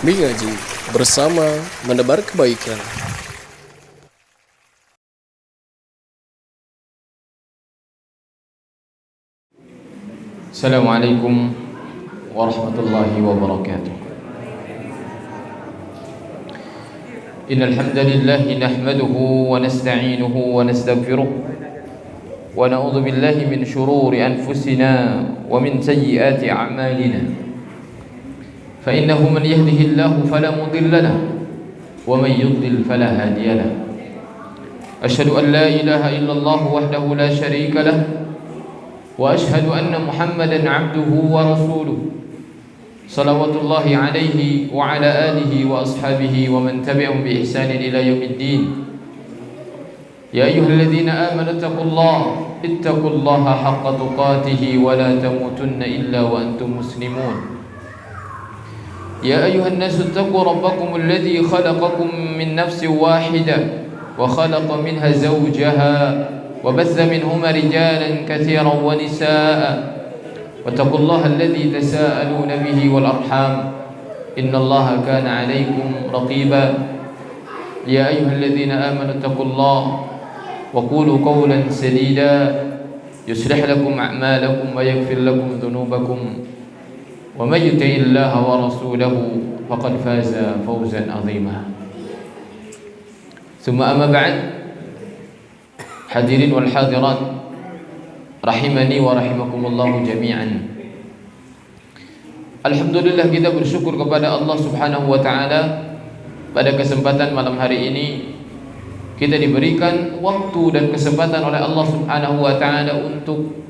Mengaji bersama menebar kebaikan. Assalamualaikum warahmatullahi wabarakatuh. Innal hamdalillah nahmaduhu wa nasta'inuhu wa nastaghfiruh wa na'udzu billahi min shururi anfusina wa min sayyiati a'malina. Fa innahu man yahdihillahu fala mudilla lahu wa man yudlil fala hadiya lahu. Asyhadu an la ilaha illallah wahdahu la syarika lahu وأشهد أن محمدا عبده ورسوله صلوات الله عليه وعلى آله وأصحابه ومن تبعهم بإحسان إلى يوم الدين. يا أيها الذين آمنوا اتقوا الله حق تقاته ولا تموتن إلا وأنتم مسلمون. يا أيها الناس اتقوا ربكم الذي خلقكم من نفس واحدة وخلق منها زوجها وبث منهما رجالا كثيرا ونساء واتقوا الله الذي تساءلون به والأرحام إن الله كان عليكم رقيبا. يا أيها الذين آمنوا اتقوا الله وقولوا قولا سديدا يصلح لكم أعمالكم ويغفر لكم ذنوبكم ومن يطع الله ورسوله فقد فاز فوزا عظيما. ثم أما بعد. Hadirin wal hadirat rahimani wa rahimakumullah jami'an. Alhamdulillah, kita bersyukur kepada Allah Subhanahu wa taala pada kesempatan malam hari ini kita diberikan waktu dan kesempatan oleh Allah Subhanahu wa taala untuk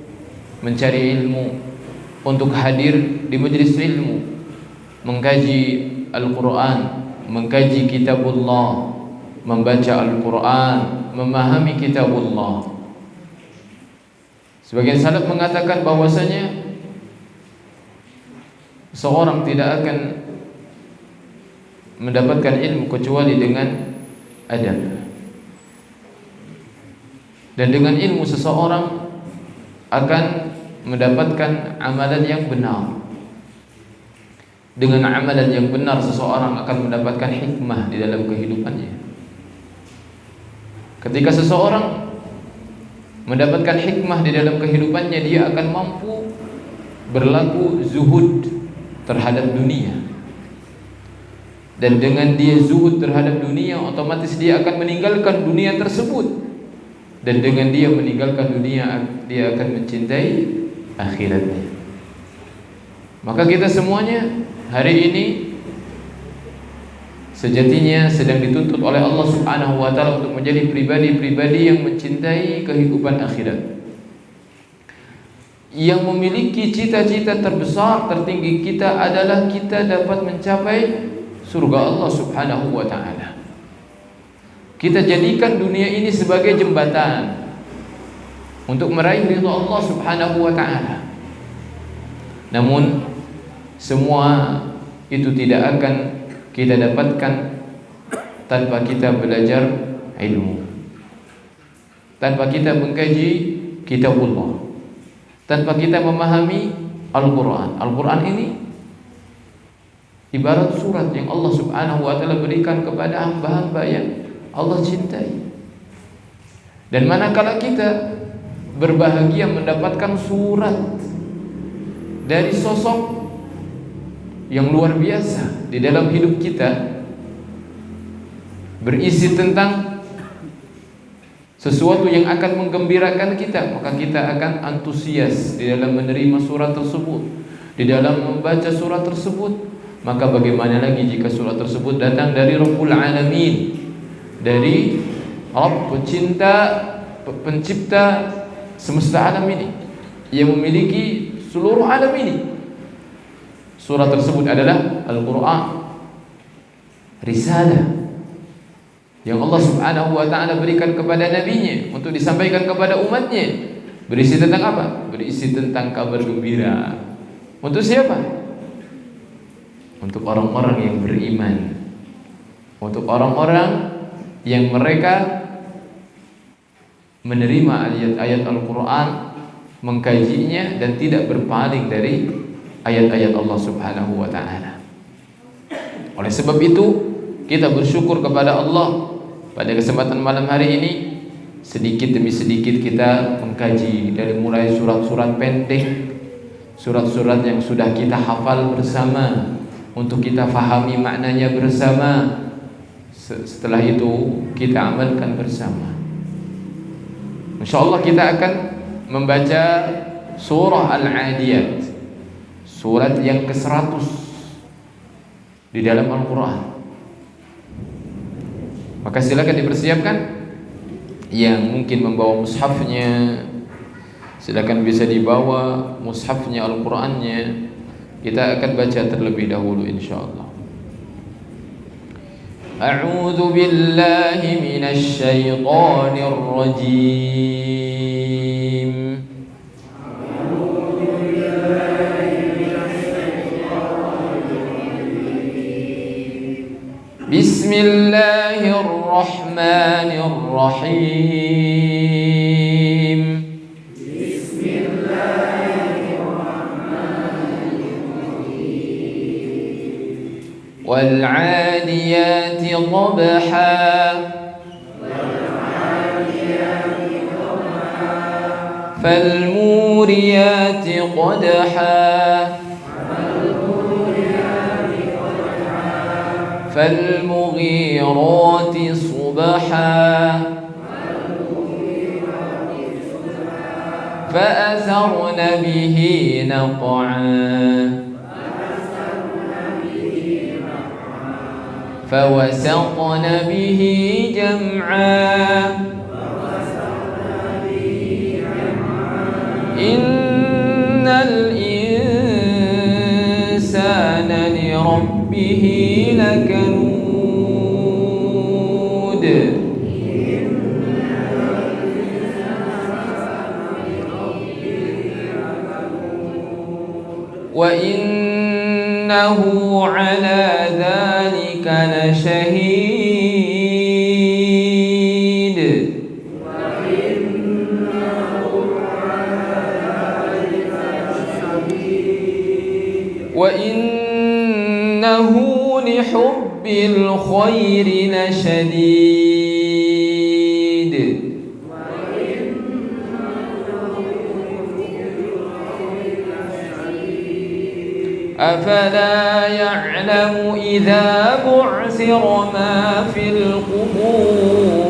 mencari ilmu, untuk hadir di majelis ilmu, mengkaji Al-Qur'an, mengkaji kitabullah, membaca Al-Quran, memahami kitabullah. Sebagian salaf mengatakan bahwasanya seorang tidak akan mendapatkan ilmu kecuali dengan adab. Dan dengan ilmu seseorang akan mendapatkan amalan yang benar. Dengan amalan yang benar seseorang akan mendapatkan hikmah di dalam kehidupannya. Ketika seseorang mendapatkan hikmah di dalam kehidupannya, dia akan mampu berlaku zuhud terhadap dunia. Dan dengan dia zuhud terhadap dunia, otomatis dia akan meninggalkan dunia tersebut. Dan dengan dia meninggalkan dunia, dia akan mencintai akhiratnya. Maka kita semuanya hari ini sejatinya sedang dituntut oleh Allah Subhanahu wa taala untuk menjadi pribadi-pribadi yang mencintai kehidupan akhirat, yang memiliki cita-cita terbesar tertinggi kita adalah kita dapat mencapai surga Allah Subhanahu wa taala. Kita jadikan dunia ini sebagai jembatan untuk meraih ridha Allah Subhanahu wa taala. Namun semua itu tidak akan kita dapatkan tanpa kita belajar ilmu, tanpa kita mengkaji kitabullah, tanpa kita memahami Al-Quran. Al-Quran ini ibarat surat yang Allah Subhanahu wa taala berikan kepada hamba-hamba yang Allah cintai. Dan manakala kita berbahagia mendapatkan surat dari sosok yang luar biasa di dalam hidup kita, berisi tentang sesuatu yang akan menggembirakan kita, maka kita akan antusias di dalam menerima surat tersebut, di dalam membaca surat tersebut. Maka bagaimana lagi jika surat tersebut datang dari Rabbul Alamin, dari Rabb pencipta semesta alam ini, yang memiliki seluruh alam ini. Surat tersebut adalah Al-Quran, risalah yang Allah Subhanahu wa ta'ala berikan kepada nabinya untuk disampaikan kepada umatnya. Berisi tentang apa? Berisi tentang kabar gembira. Untuk siapa? Untuk orang-orang yang beriman, untuk orang-orang yang mereka menerima ayat-ayat Al-Quran, mengkajinya dan tidak berpaling dari ayat-ayat Allah Subhanahu wa ta'ala. Oleh sebab itu, kita bersyukur kepada Allah pada kesempatan malam hari ini. Sedikit demi sedikit kita mengkaji dari mulai surat-surat pendek, surat-surat yang sudah kita hafal bersama untuk kita fahami maknanya bersama. Setelah itu kita amalkan bersama. InsyaAllah kita akan membaca surah Al-Adiyat, surat yang ke-100 di dalam Al-Quran. Maka silakan dipersiapkan. Yang mungkin membawa mushafnya, silakan bisa dibawa mushafnya, Al-Qurannya. Kita akan baca terlebih dahulu insyaallah. A'udzu billahi minasy syaithanir rajim. Bismillahirrahmanirrahim. والعاديات ضبحا فالموريات قدحا فالمغيرات صبحا فأثرن به نقعا فوسطن به جمعا إن الإنسان لربه لكنود وإنه على ذلك لشهيد وإنه لحب الخير لشديد أفلا يعلم إذا بعثر ما في القبور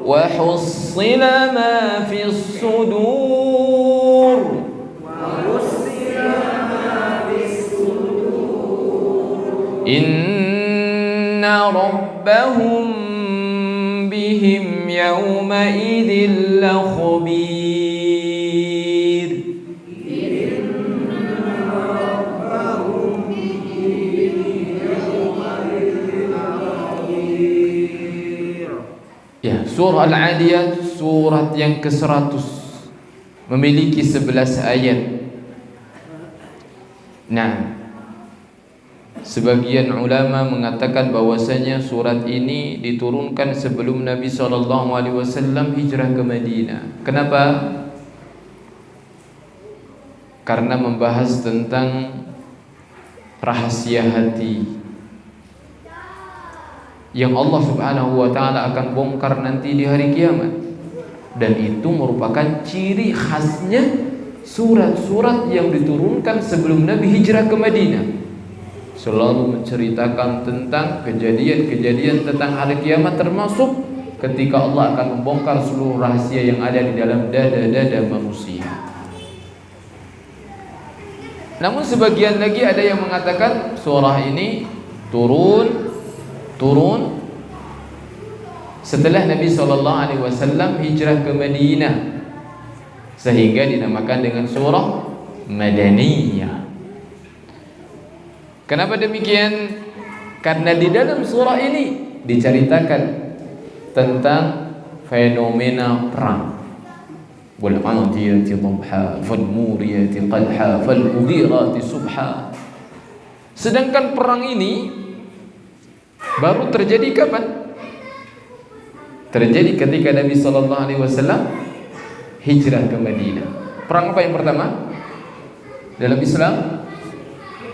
وحصل ما في الصدور إن ربهم بهم يومئذ لخبير Ya, surah Al-Adiyat surat yang ke-100 memiliki 11 ayat. Nah, sebagian ulama mengatakan bahwasanya surat ini diturunkan sebelum Nabi SAW hijrah ke Madinah. Kenapa? Karena membahas tentang rahasia hati yang Allah Subhanahu wa taala akan bongkar nanti di hari kiamat. Dan itu merupakan ciri khasnya surat-surat yang diturunkan sebelum Nabi hijrah ke Madinah. Selalu menceritakan tentang kejadian-kejadian tentang hari kiamat, termasuk ketika Allah akan membongkar seluruh rahasia yang ada di dalam dada-dada manusia. Namun sebagian lagi ada yang mengatakan surah ini turun setelah Nabi SAW hijrah ke Madinah, sehingga dinamakan dengan surah Madaniyah. Kenapa demikian? Karena di dalam surah ini diceritakan tentang fenomena perang. Wal 'adiyati dhabha fal muriyati qadha fal mughirati subha. Sedangkan perang ini baru terjadi kapan? terjadi ketika Nabi sallallahu alaihi wasallam hijrah ke Madinah. Perang apa yang pertama dalam Islam?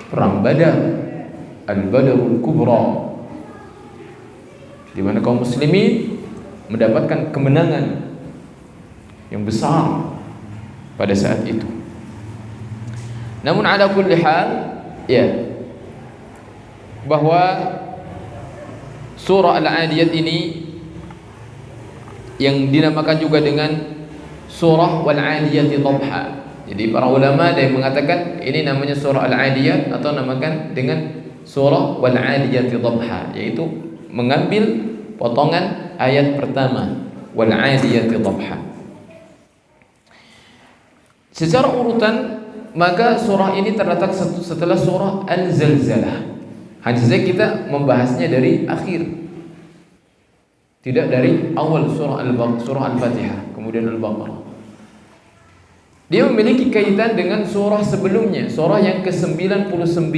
Perang Badar, Al-Badarul Kubra, di mana kaum muslimin mendapatkan kemenangan yang besar pada saat itu. Namun ala kulli hal, ya, bahwa surah Al-Adiyat ini yang dinamakan juga dengan surah Wal-Adiyati Dhabha. Jadi para ulama ada yang mengatakan ini namanya surah Al-Adiyat atau namakan dengan surah Wal-Adiyati Dhabha, yaitu mengambil potongan ayat pertama Wal-Adiyati Dhabha. Secara urutan maka surah ini terletak setelah surah Al-Zalzalah. Hanya saja kita membahasnya dari akhir, tidak dari awal surah Al-Fatihah kemudian Al-Baqarah. Dia memiliki kaitan dengan surah sebelumnya, surah yang ke-99.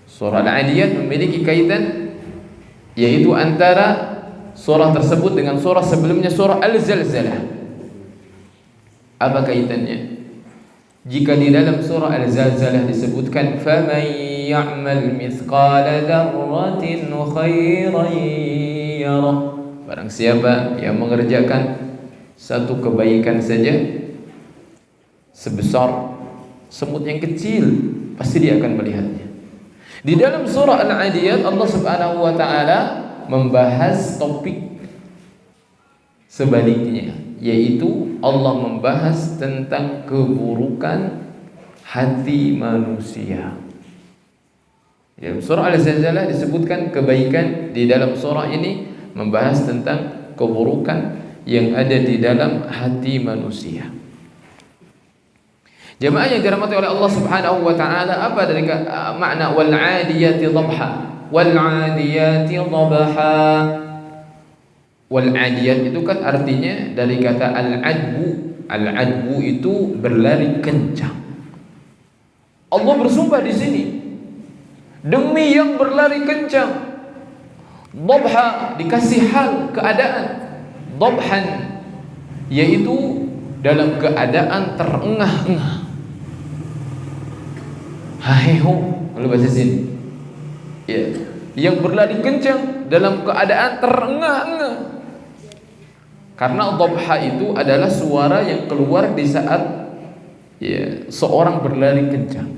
Surah Al-Adiyat memiliki kaitan, yaitu antara surah tersebut dengan surah sebelumnya, surah Al-Zalzalah. Apa kaitannya? Jika di dalam surah Al-Zalzalah disebutkan faman ya'mal mithqala dzarratin khairan yarah, barang siapa yang mengerjakan satu kebaikan saja sebesar semut yang kecil, pasti dia akan melihatnya. Di dalam surah Al-Adiyat Allah Subhanahu wa taala membahas topik sebaliknya, yaitu Allah membahas tentang keburukan hati manusia. Dalam surah Al-Zalzalah disebutkan kebaikan, di dalam surah ini membahas tentang keburukan yang ada di dalam hati manusia. Jemaah yang dirahmati oleh Allah Subhanahu wa taala, apa dari makna wal 'adiyati dhabha? Wal 'adiyati dhabha. Wal 'adiyat itu kan artinya dari kata al-'adbu. Al-'adbu itu berlari kencang. Allah bersumpah di sini demi yang berlari kencang. Dhabha dikasih hal keadaan. Dhabhan yaitu dalam keadaan terengah-engah. Haheho kalau bahasa sini, ya, yang berlari kencang dalam keadaan terengah-engah. Karena dhabha itu adalah suara yang keluar di saat, ya, seorang berlari kencang.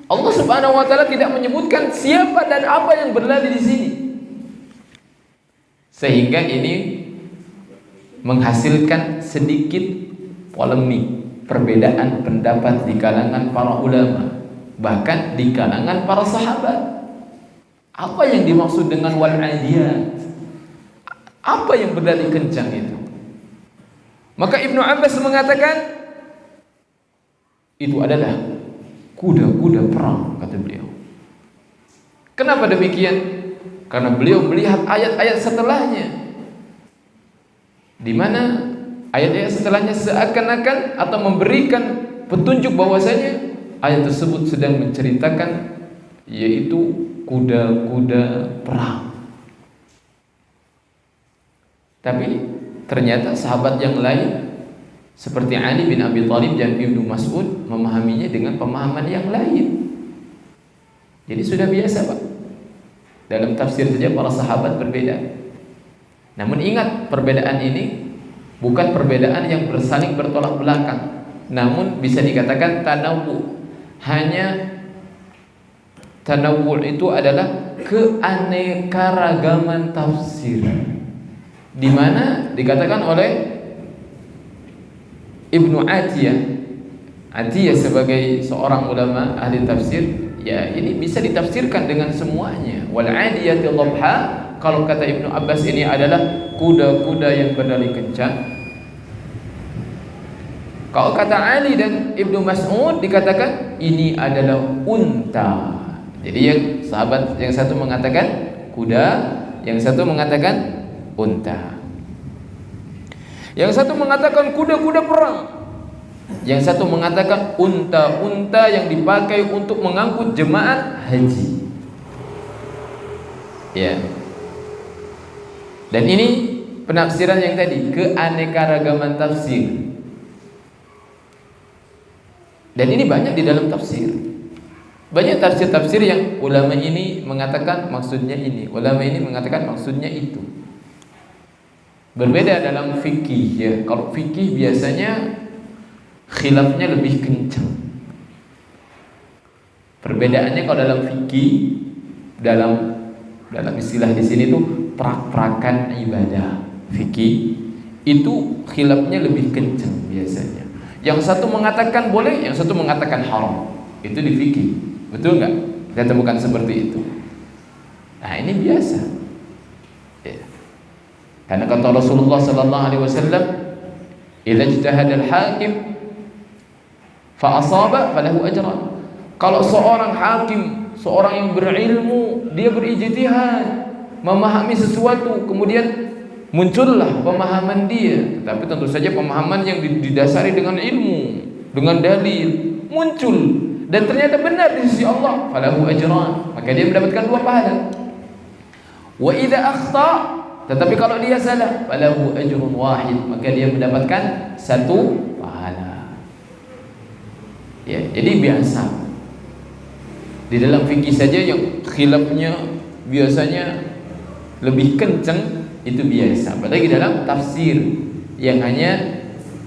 Allah Subhanahu wa taala tidak menyebutkan siapa dan apa yang berlari di sini, sehingga ini menghasilkan sedikit polemik, perbedaan pendapat di kalangan para ulama, bahkan di kalangan para sahabat. Apa yang dimaksud dengan wal 'adiyat? Apa yang berlari kencang itu? Maka Ibnu Abbas mengatakan itu adalah kuda-kuda perang, kata beliau. Kenapa demikian? Karena beliau melihat ayat-ayat setelahnya, di mana ayat-ayat setelahnya seakan-akan atau memberikan petunjuk bahwasanya ayat tersebut sedang menceritakan yaitu kuda-kuda perang. Tapi ternyata sahabat yang lain seperti Ali bin Abi Thalib dan Ibnu Mas'ud memahaminya dengan pemahaman yang lain. Jadi sudah biasa, Pak. Dalam tafsir saja para sahabat berbeda. Namun ingat, perbedaan ini bukan perbedaan yang bersaling bertolak belakang, namun bisa dikatakan tanawwu. Hanya tanawwu itu adalah keanekaragaman tafsir, di mana dikatakan oleh Ibnu Atiyah sebagai seorang ulama ahli tafsir, ya, ini bisa ditafsirkan dengan semuanya. Wal 'adiyati dhabha, kalau kata Ibnu Abbas ini adalah kuda-kuda yang berlari kencang. Kalau kata Ali dan Ibnu Mas'ud dikatakan ini adalah unta. Jadi yang sahabat yang satu mengatakan kuda, yang satu mengatakan unta. Yang satu mengatakan kuda-kuda perang, yang satu mengatakan unta-unta yang dipakai untuk mengangkut jemaah haji. Ya. Dan ini penafsiran yang tadi, keanekaragaman tafsir. Dan ini banyak di dalam tafsir. Banyak tafsir-tafsir yang ulama ini mengatakan maksudnya ini, ulama ini mengatakan maksudnya itu. Berbeda dalam fikih ya. Kalau fikih biasanya khilafnya lebih kencang. Perbedaannya kalau dalam fikih, dalam istilah di sini tuh prak-prakan ibadah. Fikih itu khilafnya lebih kencang biasanya. Yang satu mengatakan boleh, yang satu mengatakan haram. Itu di fikih. Betul nggak? Kita temukan seperti itu. Nah ini biasa. Ya. Karena kata Rasulullah sallallahu alaihi wasallam, "Idza ijtahada al-hakim fa asaba falahu ajran." Kalau seorang hakim, seorang yang berilmu, dia berijtihad, memahami sesuatu, kemudian muncullah pemahaman dia, tapi tentu saja pemahaman yang didasari dengan ilmu, dengan dalil, muncul dan ternyata benar di sisi Allah, falahu ajran, maka dia mendapatkan 2 pahala. Wa idza akhta, tetapi kalau dia salah, falahu ajrun wahid, maka dia mendapatkan 1 pahala. Ya, jadi biasa. Di dalam fikih saja yang khilafnya biasanya lebih kencang, itu biasa. Apalagi dalam tafsir yang hanya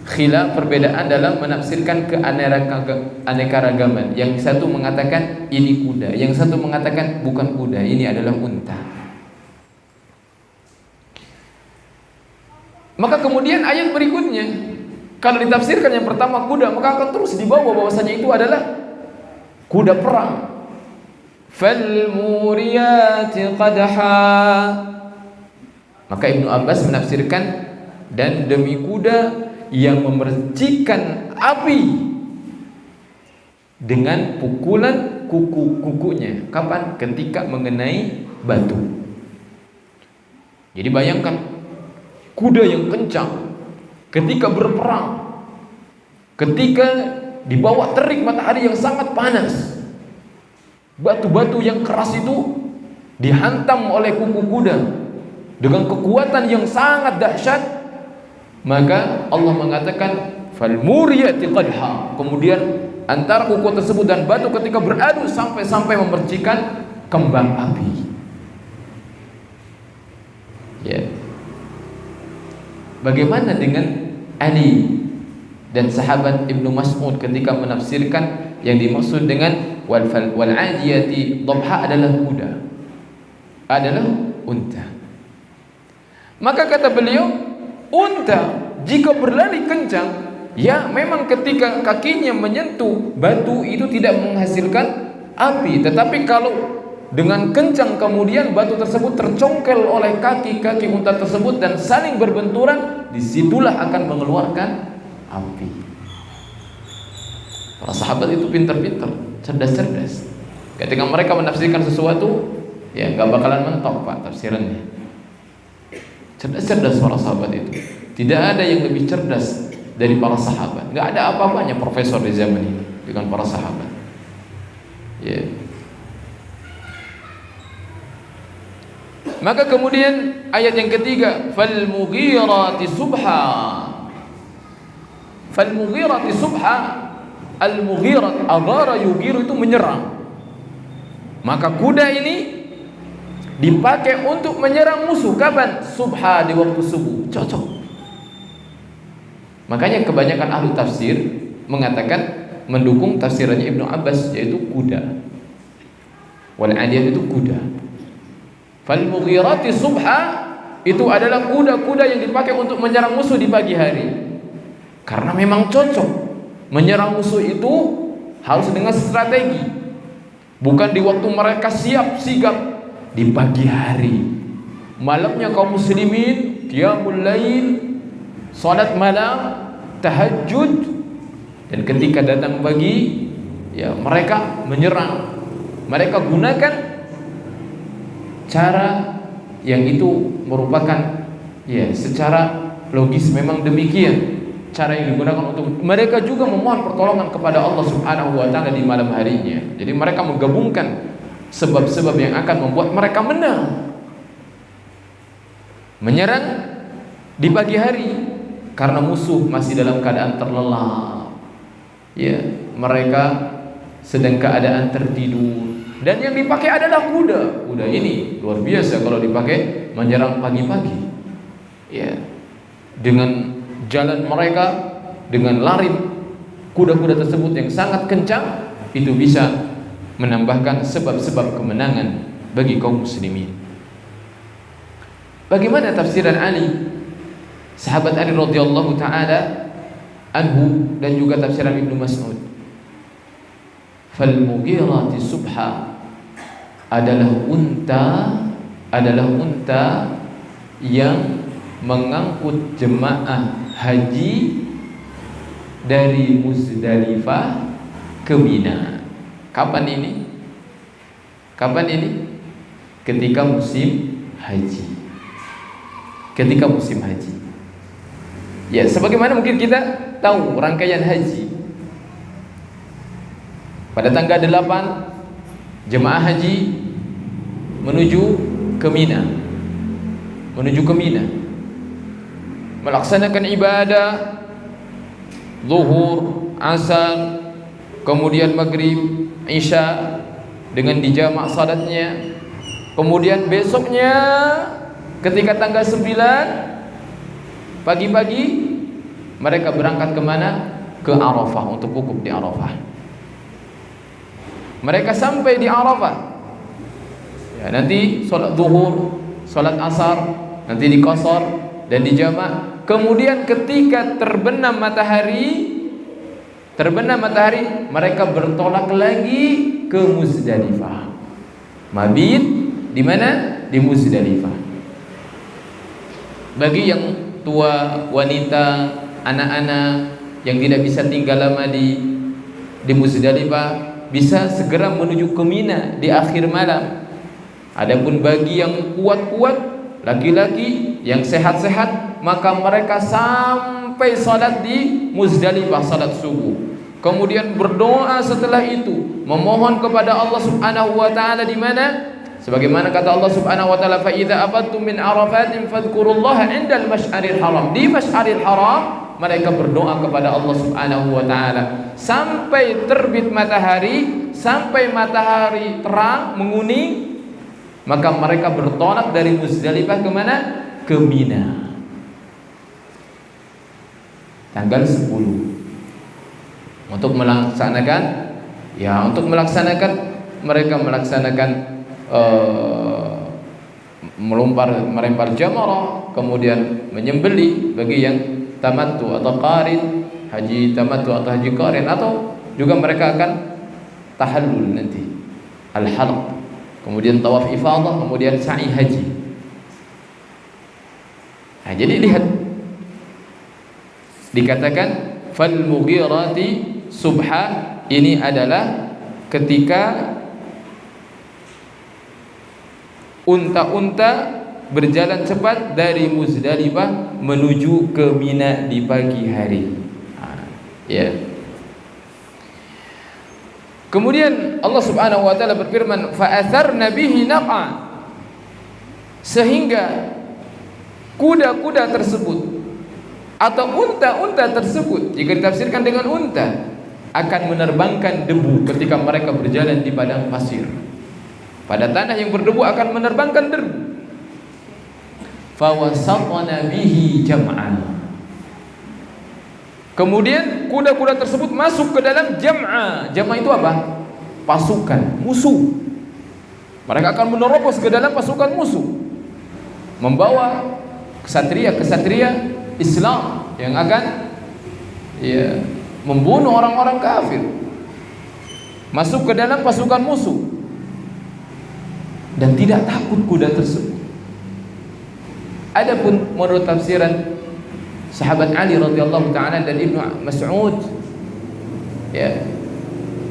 khilaf, perbedaan dalam menafsirkan keanekaragaman. Yang satu mengatakan ini kuda, yang satu mengatakan bukan kuda, ini adalah unta. Maka kemudian ayat berikutnya, kalau ditafsirkan yang pertama kuda, maka akan terus dibawa bahwasanya itu adalah kuda perang. Falmuriyati qadha. Maka Ibnu Abbas menafsirkan, dan demi kuda yang memercikan api dengan pukulan kuku-kukunya. Kapan? Ketika mengenai batu. Jadi bayangkan kuda yang kencang ketika berperang, ketika di bawah terik matahari yang sangat panas, batu-batu yang keras itu dihantam oleh kuku kuda dengan kekuatan yang sangat dahsyat. Maka Allah mengatakan falmuriyati qadha. Kemudian antara kuku tersebut dan batu ketika beradu sampai memercikan kembang api. Ya. Bagaimana dengan Ali dan sahabat Ibnu Mas'ud ketika menafsirkan yang dimaksud dengan wal adiyati dhabha adalah kuda, adalah unta. Maka kata beliau, unta jika berlari kencang, ya memang ketika kakinya menyentuh batu itu tidak menghasilkan api, tetapi kalau dengan kencang kemudian batu tersebut tercongkel oleh kaki-kaki unta tersebut dan saling berbenturan, disitulah akan mengeluarkan api. Para sahabat itu pintar-pintar, cerdas-cerdas. Ketika mereka menafsirkan sesuatu, ya nggak bakalan mentok Pak tafsirannya. Cerdas-cerdas para sahabat itu. Tidak ada yang lebih cerdas dari para sahabat. Nggak ada apa-apanya profesor di zaman ini dengan para sahabat. Ya. Maka kemudian ayat yang ketiga, fal mughirati subha. Fal mughirati subha, al mughirat aghara yughiru itu menyerang. Maka kuda ini dipakai untuk menyerang musuh. Kapan? Subha, di waktu subuh. Cocok. Makanya kebanyakan ahli tafsir mengatakan mendukung tafsirannya Ibnu Abbas, yaitu kuda. Wal adiyat itu kuda. Fal mughirati subha itu adalah kuda-kuda yang dipakai untuk menyerang musuh di pagi hari. Karena memang cocok. Menyerang musuh itu harus dengan strategi. Bukan di waktu mereka siap sigap, di pagi hari. Malamnya kaum muslimin qiyamul lail, salat malam, tahajud, dan ketika datang pagi, ya mereka menyerang. Mereka gunakan cara yang itu merupakan, ya secara logis memang demikian cara yang digunakan untuk mereka juga memohon pertolongan kepada Allah Subhanahu wa taala di malam harinya. Jadi mereka menggabungkan sebab-sebab yang akan membuat mereka menang. Menyerang di pagi hari karena musuh masih dalam keadaan terlelap. Ya, mereka sedang keadaan tertidur. Dan yang dipakai adalah kuda. Kuda ini luar biasa kalau dipakai menyerang pagi-pagi. Ya, dengan jalan mereka, dengan lari kuda-kuda tersebut yang sangat kencang, itu bisa menambahkan sebab-sebab kemenangan bagi kaum muslimin. Bagaimana tafsiran Ali, sahabat Ali radhiyallahu taala anhu, dan juga tafsiran Ibnu Mas'ud? Fal mughirati subha adalah unta yang mengangkut jemaah haji dari Muzdalifah ke Mina. Kapan ini? Ketika musim haji. Ya, sebagaimana mungkin kita tahu rangkaian haji. Pada tanggal 8 jemaah haji menuju ke Mina. Melaksanakan ibadah zuhur, asar, kemudian maghrib, isya dengan dijamak salatnya. Kemudian besoknya ketika tanggal 9 pagi-pagi mereka berangkat kemana? Ke Arafah untuk wukuf di Arafah. Mereka sampai di Arafah, ya, nanti sholat zuhur, sholat asar, nanti diqasar dan dijamak. Kemudian ketika terbenam matahari, mereka bertolak lagi ke Muzdalifah. Mabit di mana? Di Muzdalifah. Bagi yang tua, wanita, anak-anak yang tidak bisa tinggal lama di Muzdalifah, bisa segera menuju ke Mina di akhir malam. Adapun bagi yang kuat-kuat, laki-laki yang sehat-sehat, maka mereka sampai salat di Muzdalifah, salat subuh. Kemudian berdoa setelah itu, memohon kepada Allah Subhanahu wa taala di mana? Sebagaimana kata Allah Subhanahu wa taala, fa idza afattum min arafatin fadhkurullaha 'indal masy'aril haram. Di Masy'aril Haram mereka berdoa kepada Allah Subhanahu wa taala sampai terbit matahari, sampai matahari terang menguning, maka mereka bertolak dari Muzdalifah ke mana? Ke Mina. Tanggal 10 untuk melaksanakan mereka melaksanakan melempar jamarah, kemudian menyembelih bagi yang tamattu atau qarin, haji tamattu atau haji qarin, atau juga mereka akan tahallul nanti, al-halq, kemudian tawaf ifadah, kemudian sa'i haji. Nah, jadi lihat, dikatakan fal mughirati subha, ini adalah ketika unta-unta berjalan cepat dari Muzdalifah menuju ke Mina di pagi hari. Ya. Kemudian Allah Subhanahu wa taala berfirman, fa atharna bihi naqa, sehingga kuda-kuda tersebut atau unta-unta tersebut, jika ditafsirkan dengan unta, akan menerbangkan debu ketika mereka berjalan di padang pasir. Pada tanah yang berdebu akan menerbangkan debu. Fawasatna bihi jam'an. Kemudian kuda-kuda tersebut masuk ke dalam jam'a. Jam'a itu apa? Pasukan musuh. Mereka akan menerobos ke dalam pasukan musuh, membawa kesatria-kesatria Islam yang akan membunuh orang-orang kafir, masuk ke dalam pasukan musuh. Dan tidak takut kuda tersebut. Adapun menurut tafsiran sahabat Ali radhiyallahu taala dan Ibnu Mas'ud, ya,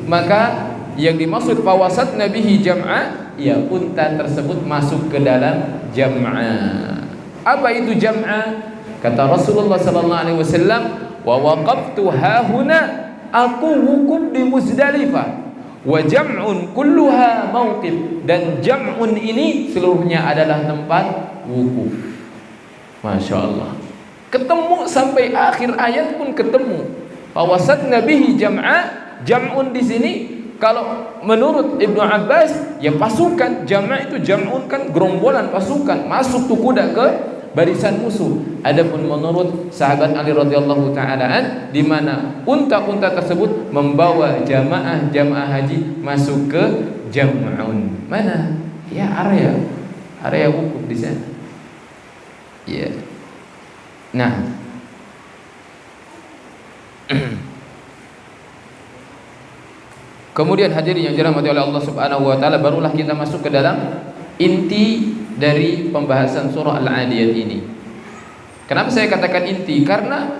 maka yang dimaksud fawasat nabihi jam'a, ya, unta tersebut masuk ke dalam jam'a. Apa itu jam'a? Kata Rasulullah sallallahu alaihi wasallam, wa waqaftu hahuna, aku wukuf di Muzdalifah. Wa jam'un kulluha mauqif, dan jam'un ini seluruhnya adalah tempat wukuf. Masya Allah. Ketemu sampai akhir ayat pun ketemu. Fawasatna bihi jam'un di sini kalau menurut Ibnu Abbas ya pasukan, jam'a itu jam'un kan gerombolan pasukan, masuk tuh kuda ke barisan musuh. Adapun menurut sahabat Ali radhiyallahu taala di mana unta-unta tersebut membawa jamaah haji masuk ke jam'un. Mana? Ya area wukuf di sana. Ya. Nah. Kemudian hadirin yang dirahmati oleh Allah Subhanahu wa taala, barulah kita masuk ke dalam inti dari pembahasan surah Al-Adiyat ini. Kenapa saya katakan inti? Karena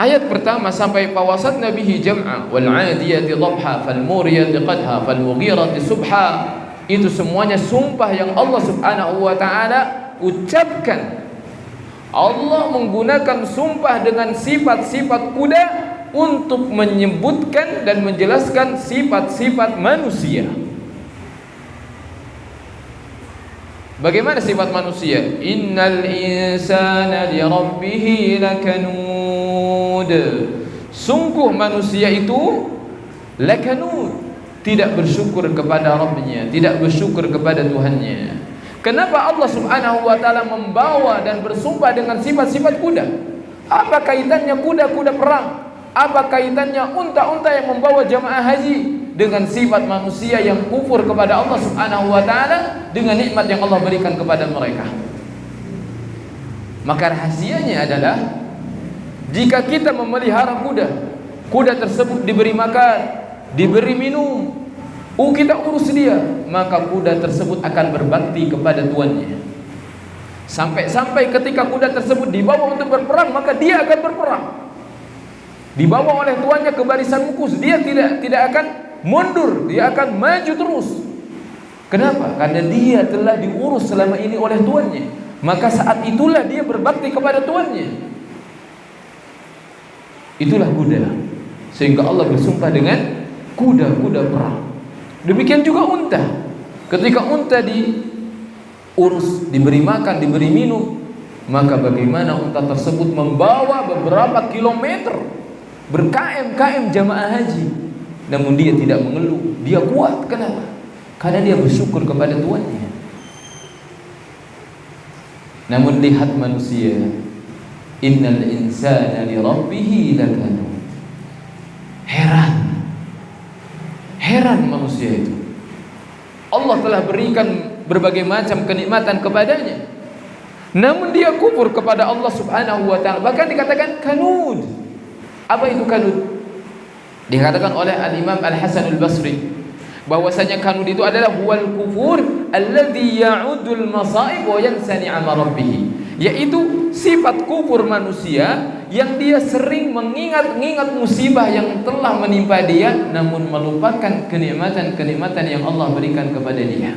ayat pertama sampai fawasatna bihi jam'a wal 'adiyati dhabha fal muriyati qadha fal mughirati subha, itu semuanya sumpah yang Allah Subhanahu wa taala ucapkan. Allah menggunakan sumpah dengan sifat-sifat kuda untuk menyebutkan dan menjelaskan sifat-sifat manusia. Bagaimana sifat manusia? Innal insana li rabbih lakanud. Sungguh manusia itu lakanud, tidak bersyukur kepada Rabbnya, tidak bersyukur kepada Tuhannya. Kenapa Allah Subhanahu wa taala membawa dan bersumpah dengan sifat-sifat kuda? Apa kaitannya kuda-kuda perang? Apa kaitannya unta-unta yang membawa jamaah haji dengan sifat manusia yang kufur kepada Allah Subhanahu wa taala dengan nikmat yang Allah berikan kepada mereka? Maka rahasianya adalah jika kita memelihara kuda, kuda tersebut diberi makan, diberi minum, kita urus dia, maka kuda tersebut akan berbakti kepada tuannya. Sampai-sampai ketika kuda tersebut dibawa untuk berperang, maka dia akan berperang. Dibawa oleh tuannya ke barisan mukus, dia tidak akan mundur, dia akan maju terus. Kenapa? Karena dia telah diurus selama ini oleh tuannya. Maka saat itulah dia berbakti kepada tuannya. Itulah kuda. Sehingga Allah bersumpah dengan kuda-kuda perang. Demikian juga unta. Ketika unta diurus, diberi makan, diberi minum, maka bagaimana unta tersebut membawa beberapa kilometer, berkm-km jamaah haji, namun dia tidak mengeluh, dia kuat. Kenapa? Karena dia bersyukur kepada tuannya. Namun lihat manusia, innal insana li rabbih lakanud. Heran manusia itu. Allah telah berikan berbagai macam kenikmatan kepadanya, namun dia kufur kepada Allah Subhanahu wa taala. Bahkan dikatakan kanud. Apa itu kanud? Dikatakan oleh Al-Imam Al-Hasan Al-Basri bahwasanya kanud itu adalah huwal kufur alladhi ya'udul masaib wa yansa ni'ama rabbih, yaitu sifat kufur manusia yang dia sering mengingat-ingat musibah yang telah menimpa dia, namun melupakan kenikmatan-kenikmatan yang Allah berikan kepada dia.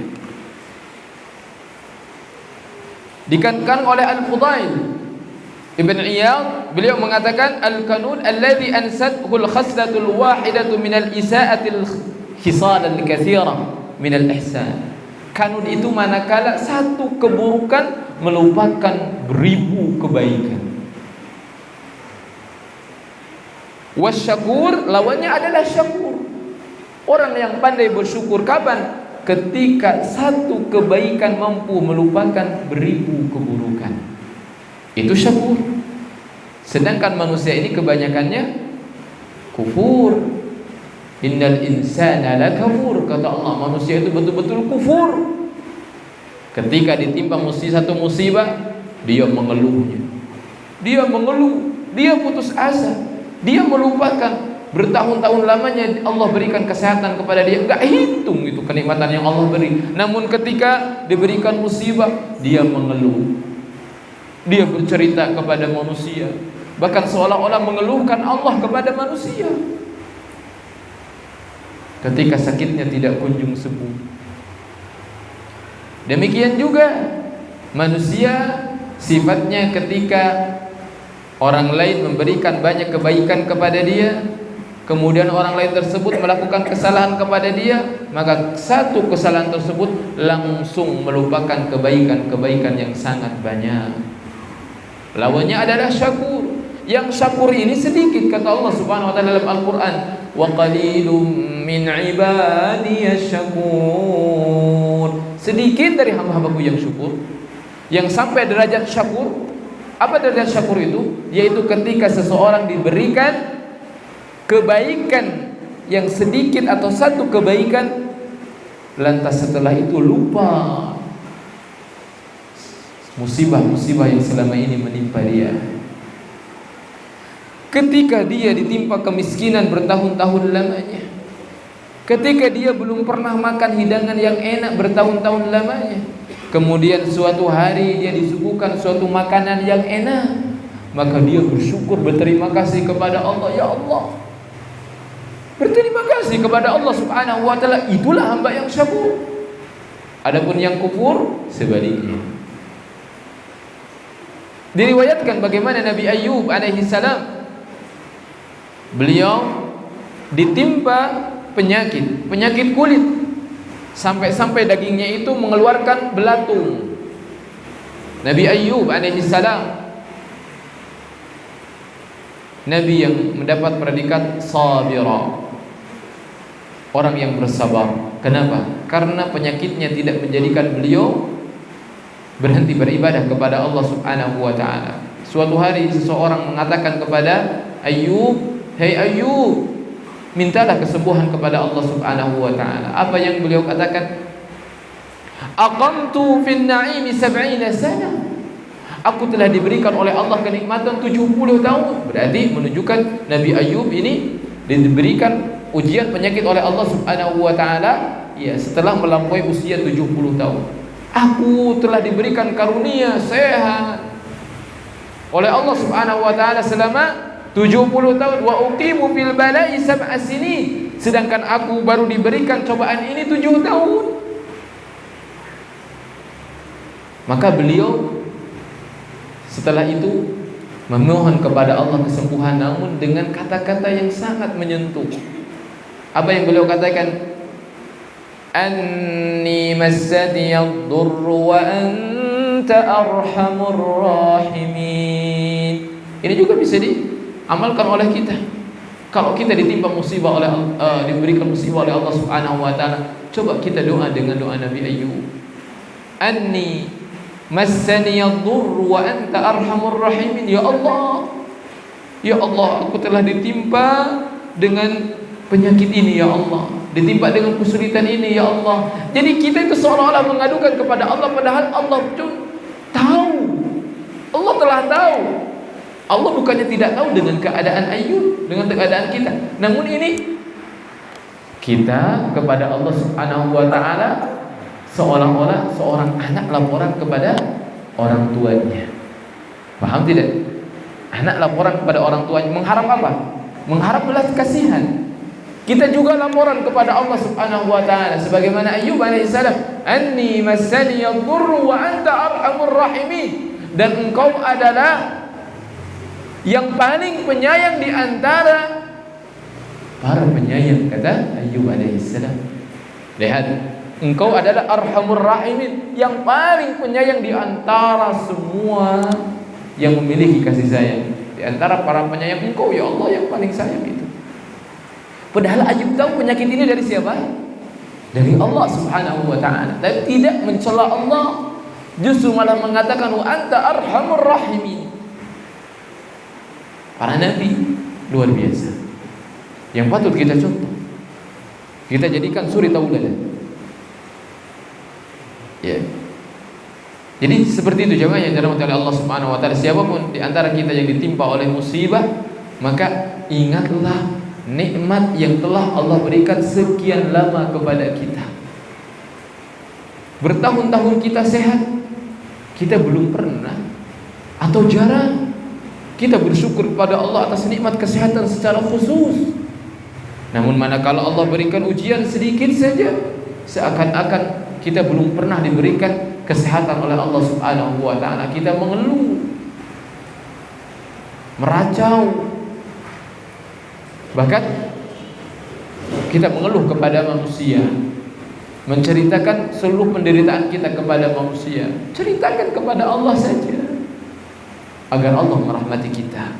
Dikatakan oleh Al-Fudail Ibn Iyad, beliau mengatakan al-kanud alladhi ansathu al-khaslatul wahidatu minal isa'atil khisal al-katsira minal ihsan. Kanud itu manakala satu keburukan melupakan beribu kebaikan. Wasyakur lawannya adalah syakur. Orang yang pandai bersyukur kapan? Ketika satu kebaikan mampu melupakan beribu keburukan. Itu syakur. Sedangkan manusia ini kebanyakannya kufur. Innal insana lakafur, kata Allah, manusia itu betul-betul kufur. Ketika ditimpa satu musibah, dia mengeluhnya. Dia mengeluh, dia putus asa, dia melupakan bertahun-tahun lamanya Allah berikan kesehatan kepada dia, enggak hitung itu kenikmatan yang Allah beri. Namun ketika diberikan musibah, dia mengeluh. Dia bercerita kepada manusia, bahkan seolah-olah mengeluhkan Allah kepada manusia. Ketika sakitnya tidak kunjung sembuh. Demikian juga manusia sifatnya ketika orang lain memberikan banyak kebaikan kepada dia, kemudian orang lain tersebut melakukan kesalahan kepada dia, maka satu kesalahan tersebut langsung melupakan kebaikan-kebaikan yang sangat banyak. Lawannya adalah syakur. Yang syakur ini sedikit, kata Allah Subhanahu wa taala dalam Al-Qur'an, wa qalilum min ibadiyasy syakur. Sedikit dari hamba-hambaku yang syukur, yang sampai derajat syakur. Apa derajat syakur itu? Yaitu ketika seseorang diberikan kebaikan yang sedikit atau satu kebaikan, lantas setelah itu lupa musibah-musibah yang selama ini menimpa dia. Ketika dia ditimpa kemiskinan bertahun-tahun lamanya, ketika dia belum pernah makan hidangan yang enak bertahun-tahun lamanya, kemudian suatu hari dia disuguhkan suatu makanan yang enak, maka dia bersyukur, berterima kasih kepada Allah. Ya Allah, berterima kasih kepada Allah Subhanahu wa taala. Itulah hamba yang syakur. Adapun yang kufur sebaliknya. Diriwayatkan bagaimana Nabi Ayyub alaihi salam, beliau ditimpa penyakit kulit, sampai-sampai dagingnya itu mengeluarkan belatung. Nabi Ayyub alaihi salam, nabi yang mendapat predikat sabira, orang yang bersabar. Kenapa? Karena penyakitnya tidak menjadikan beliau berhenti beribadah kepada Allah Subhanahu wa taala. Suatu hari seseorang mengatakan kepada Ayyub, "Hei Ayyub, mintalah kesembuhan kepada Allah Subhanahu wa taala." Apa yang beliau katakan? "Aqamtu fin na'imi 70 sana." Aku telah diberikan oleh Allah kenikmatan 70 tahun. Berarti menunjukkan Nabi Ayyub ini diberikan ujian penyakit oleh Allah Subhanahu wa taala ya setelah melampaui usia 70 tahun. Aku telah diberikan karunia sehat oleh Allah Subhanahu wa taala selama 70 tahun. Wa uqimu fil bala'i sab'a sinin. Sedangkan aku baru diberikan cobaan ini 7 tahun. Maka beliau setelah itu memohon kepada Allah kesembuhan, namun dengan kata-kata yang sangat menyentuh. Apa yang beliau katakan? Anni massani ad-durru wa anta arhamur rahimin. Ini juga bisa diamalkan oleh kita. Kalau kita ditimpa musibah oleh diberikan musibah oleh Allah Subhanahu wa taala, coba kita doa dengan doa Nabi Ayyub. Anni massani ad-durru wa anta arhamur rahimin. Ya Allah, ya Allah, aku telah ditimpa dengan penyakit ini ya Allah, ditimpa dengan kesulitan ini ya Allah. Jadi kita itu seolah-olah mengadukan kepada Allah, padahal Allah pun tahu. Allah telah tahu. Allah bukannya tidak tahu dengan keadaan Ayyub, dengan keadaan kita. Namun ini kita kepada Allah Subhanahu wa taala seolah-olah seorang anak laporan kepada orang tuanya. Paham tidak? Anak laporan kepada orang tuanya mengharap apa? Mengharap belas kasihan. Kita juga laporan kepada Allah Subhanahu wa taala sebagaimana Ayyub alaihissalam, "Anni massani ad-durru wa anta arhamur rahimin." Dan engkau adalah yang paling penyayang di antara para penyayang, kata Ayyub alaihissalam. Lihat, engkau adalah arhamur rahimin, yang paling penyayang di antara semua yang memiliki kasih sayang. Di antara para penyayang, engkau ya Allah yang paling sayang itu. Padahal Ayyub tahu penyakit ini dari siapa? Dari Allah Subhanahu wa taala. Dan tidak mencela Allah, justru malah mengatakan wa anta arhamur rahimin. Para nabi luar biasa, yang patut kita contoh, kita jadikan suri tauladan. Ya. Jadi seperti itu jemaah yang dirahmati oleh Allah Subhanahu wa taala. Siapapun di antara kita yang ditimpa oleh musibah, maka ingatlah nikmat yang telah Allah berikan sekian lama kepada kita. Bertahun-tahun kita sehat, kita belum pernah atau jarang kita bersyukur kepada Allah atas nikmat kesehatan secara khusus. Namun manakala Allah berikan ujian sedikit saja, seakan-akan kita belum pernah diberikan kesehatan oleh Allah Subhanahu wa taala. Kita mengeluh, meracau, bahkan kita mengeluh kepada manusia, menceritakan seluruh penderitaan kita kepada manusia. Ceritakan kepada Allah saja. agar Allah merahmati kita.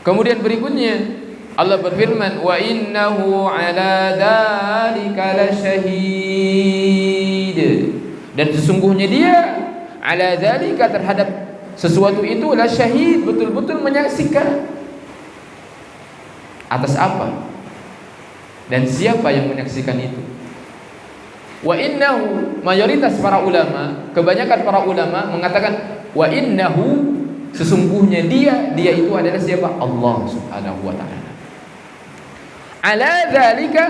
Kemudian berikutnya Allah berfirman, wa innahu ala dzalika lasyahid, dan sesungguhnya dia ala dzalika, terhadap sesuatu itu, lasyahid, betul-betul menyaksikan. Atas apa dan siapa yang menyaksikan itu? Wa innahu, mayoritas para ulama, kebanyakan para ulama mengatakan wa innahu, sesungguhnya dia itu adalah siapa? Allah Subhanahu wa taala. Ala dzalika,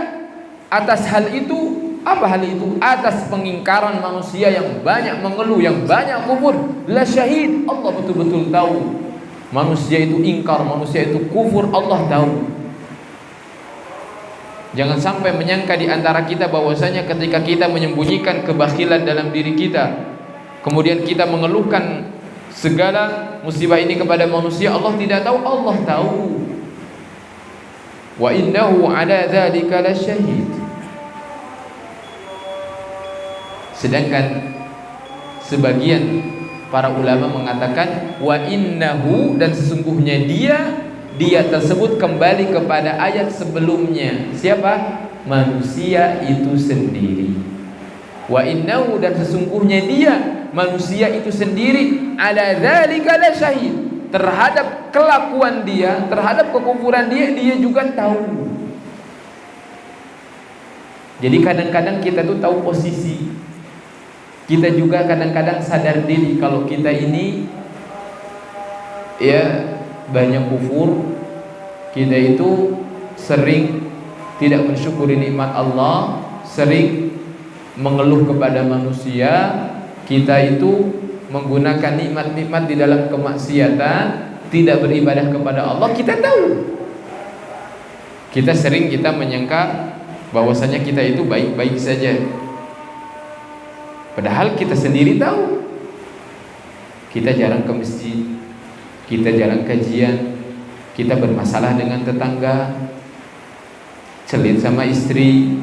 atas hal itu. Apa hal itu? Atas pengingkaran manusia yang banyak mengeluh, yang banyak kufur, la syahid, Allah betul-betul tahu. Manusia itu ingkar, manusia itu kufur, Allah tahu. Jangan sampai menyangka di antara kita bahwasanya ketika kita menyembunyikan kebakhilan dalam diri kita, kemudian kita mengeluhkan segala musibah ini kepada manusia, Allah tidak tahu. Allah tahu. Wa innahu ala dzalika lasyahid. Sedangkan sebagian para ulama mengatakan wa innahu, dan sesungguhnya dia tersebut kembali kepada ayat sebelumnya. Siapa? Manusia itu sendiri. Wa innahu, dan sesungguhnya dia, manusia itu sendiri, ala dzalika lasyahid, terhadap kelakuan dia, terhadap kekufuran dia juga tahu. Jadi kadang-kadang kita tuh tahu posisi. Kita juga kadang-kadang sadar diri kalau kita ini ya banyak kufur. Kita itu sering tidak mensyukuri nikmat Allah, sering mengeluh kepada manusia. Kita itu menggunakan nikmat-nikmat di dalam kemaksiatan, tidak beribadah kepada Allah. Kita tahu. Kita menyangka bahwasanya kita itu baik-baik saja. Padahal kita sendiri tahu. Kita jarang ke masjid, kita jarang kajian, kita bermasalah dengan tetangga, celit sama istri,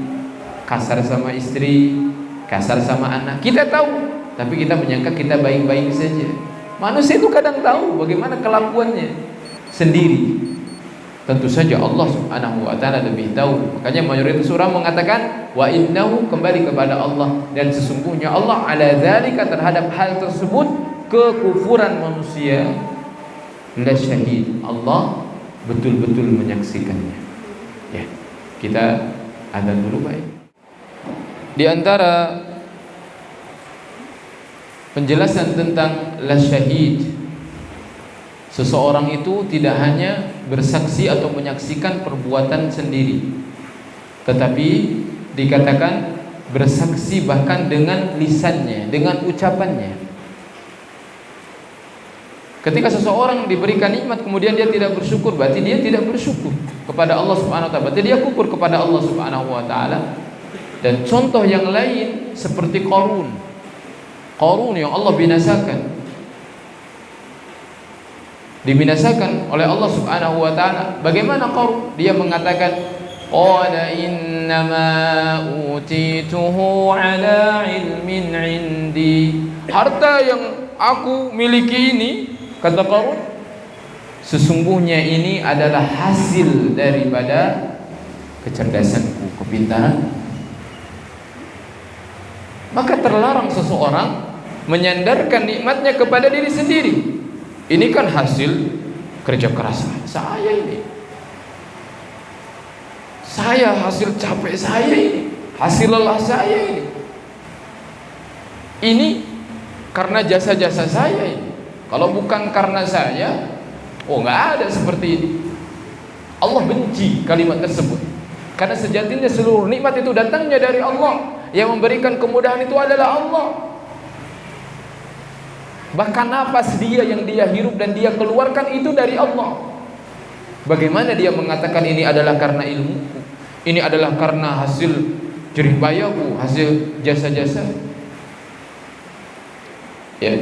kasar sama istri, kasar sama anak. Kita tahu, tapi kita menyangka kita baik-baik saja. Manusia itu kadang tahu bagaimana kelakuannya sendiri. Tentu saja Allah Subhanahu wa taala lebih tahu. Makanya mayoritas orang mengatakan wa innahu, kembali kepada Allah, dan sesungguhnya Allah ala dzalika, terhadap hal tersebut, kekufuran manusia, la syahid, Allah betul-betul menyaksikannya. Ya, kita adzan dulu baik. Di antara penjelasan tentang la syahid, seseorang itu tidak hanya bersaksi atau menyaksikan perbuatan sendiri, tetapi dikatakan bersaksi bahkan dengan lisannya, dengan ucapannya. Ketika seseorang diberikan nikmat kemudian dia tidak bersyukur, berarti dia tidak bersyukur kepada Allah Subhanahu wa taala, berarti dia kufur kepada Allah Subhanahu wa taala. Dan contoh yang lain seperti Qarun yang Allah binasakan, dibinasakan oleh Allah Subhanahu wa taala. Bagaimana Qarun? Dia mengatakan, qala innama utituhu ala ilmin indi. Harta yang aku miliki ini, kata Qarun, sesungguhnya ini adalah hasil daripada kecerdasanku, kepintaranku. Maka terlarang seseorang menyandarkan nikmatnya kepada diri sendiri. Ini kan hasil kerja keras saya ini. Saya hasil capek saya ini, hasil lelah saya ini. Ini karena jasa-jasa saya ini. Kalau bukan karena saya, nggak ada seperti ini. Allah benci kalimat tersebut. Karena sejatinya seluruh nikmat itu datangnya dari Allah. Yang memberikan kemudahan itu adalah Allah. Bahkan napas dia yang dia hirup dan dia keluarkan itu dari Allah. Bagaimana dia mengatakan ini adalah karena ilmuku, ini adalah karena hasil jerih payahku, hasil jasa-jasa? Ya.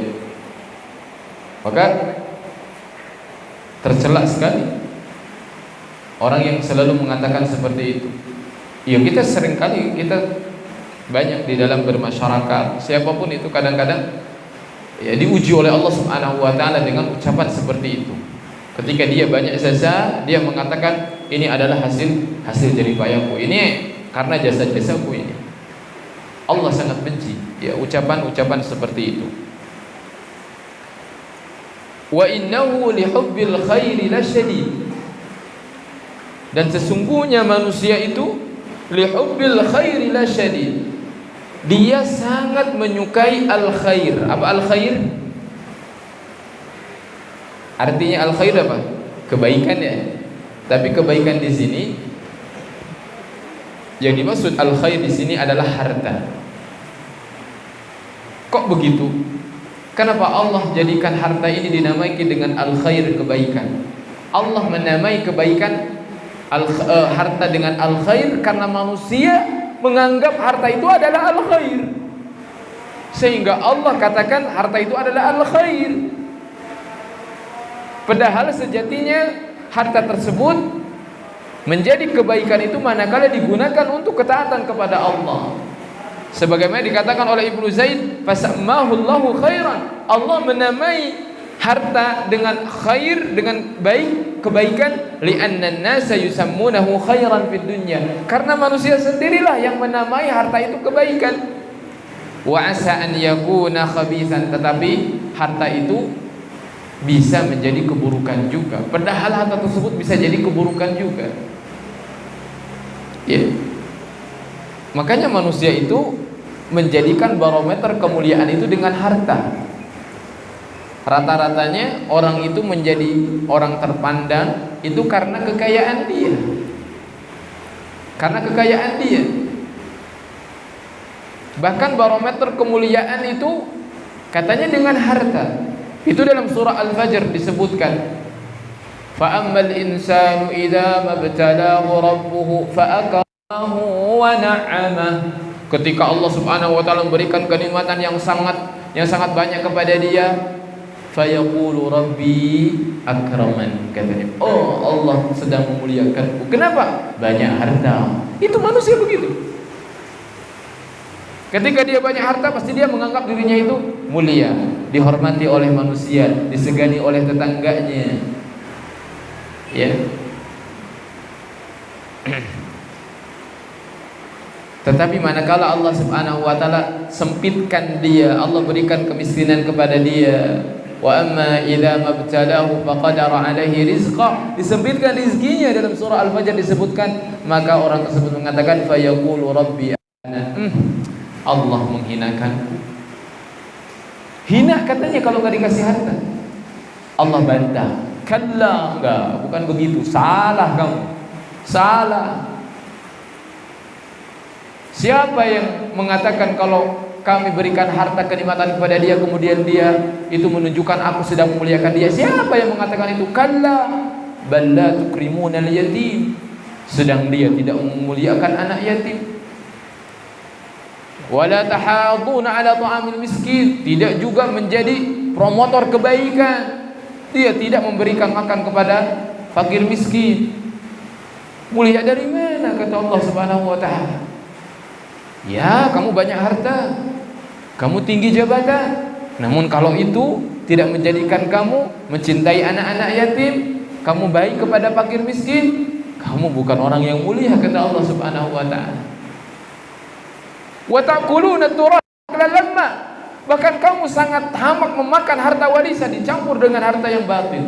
Maka tercela sekali orang yang selalu mengatakan seperti itu. Ya, kita seringkali, kita banyak di dalam bermasyarakat, siapapun itu kadang-kadang ya diuji oleh Allah Subhanahu wa taala dengan ucapan seperti itu. Ketika dia banyak jasa, dia mengatakan ini adalah hasil jerih payahku. Ini karena jasa-jasaku ini. Allah sangat benci ya ucapan-ucapan seperti itu. Wa innahu lihubbil khairi lasyadid. Dan sesungguhnya manusia itu lihubbil khairi lasyadid. Dia sangat menyukai al-khair. Apa al-khair? Artinya al-khair apa? Kebaikan ya. Tapi kebaikan di sini yang dimaksud al-khair di sini adalah harta. Kok begitu? Kenapa Allah jadikan harta ini dinamai dengan al-khair, kebaikan? Allah menamai kebaikan harta dengan al-khair karena manusia menganggap harta itu adalah al-khair. Sehingga Allah katakan harta itu adalah al-khair. Padahal sejatinya harta tersebut menjadi kebaikan itu manakala digunakan untuk ketaatan kepada Allah. Sebagaimana dikatakan oleh Ibnu Zaid, fasammahu Allahu khairan. Allah menamai harta dengan khair, dengan baik, kebaikan, li'anna an-nasa yusammunahu khairan fid dunya. Karena manusia sendirilah yang menamai harta itu kebaikan. Wa asa an yakuna khabithan, tetapi harta itu bisa menjadi keburukan juga. Padahal harta tersebut bisa jadi keburukan juga. Ya. Makanya manusia itu menjadikan barometer kemuliaan itu dengan harta. Rata-ratanya orang itu menjadi orang terpandang itu karena kekayaan dia. Karena kekayaan dia. Bahkan barometer kemuliaan itu katanya dengan harta. Itu dalam surah Al-Fajr disebutkan. Fa ammal insanu idza mabtalahu rabbuhu fa akramahu wa na'amah. Ketika Allah Subhanahu wa taala memberikan kenikmatan yang sangat banyak kepada dia, fayaqulu rabbi akraman, katanya, oh Allah sedang memuliakanku. Kenapa? Banyak harta. Itu manusia begitu. Ketika dia banyak harta, pasti dia menganggap dirinya itu mulia, dihormati oleh manusia, disegani oleh tetangganya. Ya. Tetapi manakala Allah Subhanahu wa taala sempitkan dia, Allah berikan kemiskinan kepada dia, wa amma idza mabtalahu faqadara alaihi rizqa, disempitkan rizkinya dalam surah Al-Fajr disebutkan, maka orang tersebut mengatakan fayaqulu rabbi ana, Allah menghinakanku. Hina katanya kalau enggak dikasih harta. Allah bantah, kalla, enggak, bukan begitu, salah kamu. Salah. Siapa yang mengatakan kalau kami berikan harta kenikmatan kepada dia, kemudian dia itu menunjukkan aku sedang memuliakan dia? Siapa yang mengatakan itu? Kalla bal la tukrimuna al-yatim. Sedang dia tidak memuliakan anak yatim. Wala tahaduna ala ta'amil miskin. Tidak juga menjadi promotor kebaikan. Dia tidak memberikan makan kepada fakir miskin. Mulia dari mana kata Allah Subhanahu wa taala? Ya, kamu banyak harta, kamu tinggi jabatan, namun kalau itu tidak menjadikan kamu mencintai anak-anak yatim, kamu baik kepada fakir miskin, kamu bukan orang yang mulia kata Allah Subhanahu wa taala. Wa ta'kuluna turab lamma, bahkan kamu sangat tamak memakan harta warisan dicampur dengan harta yang batil.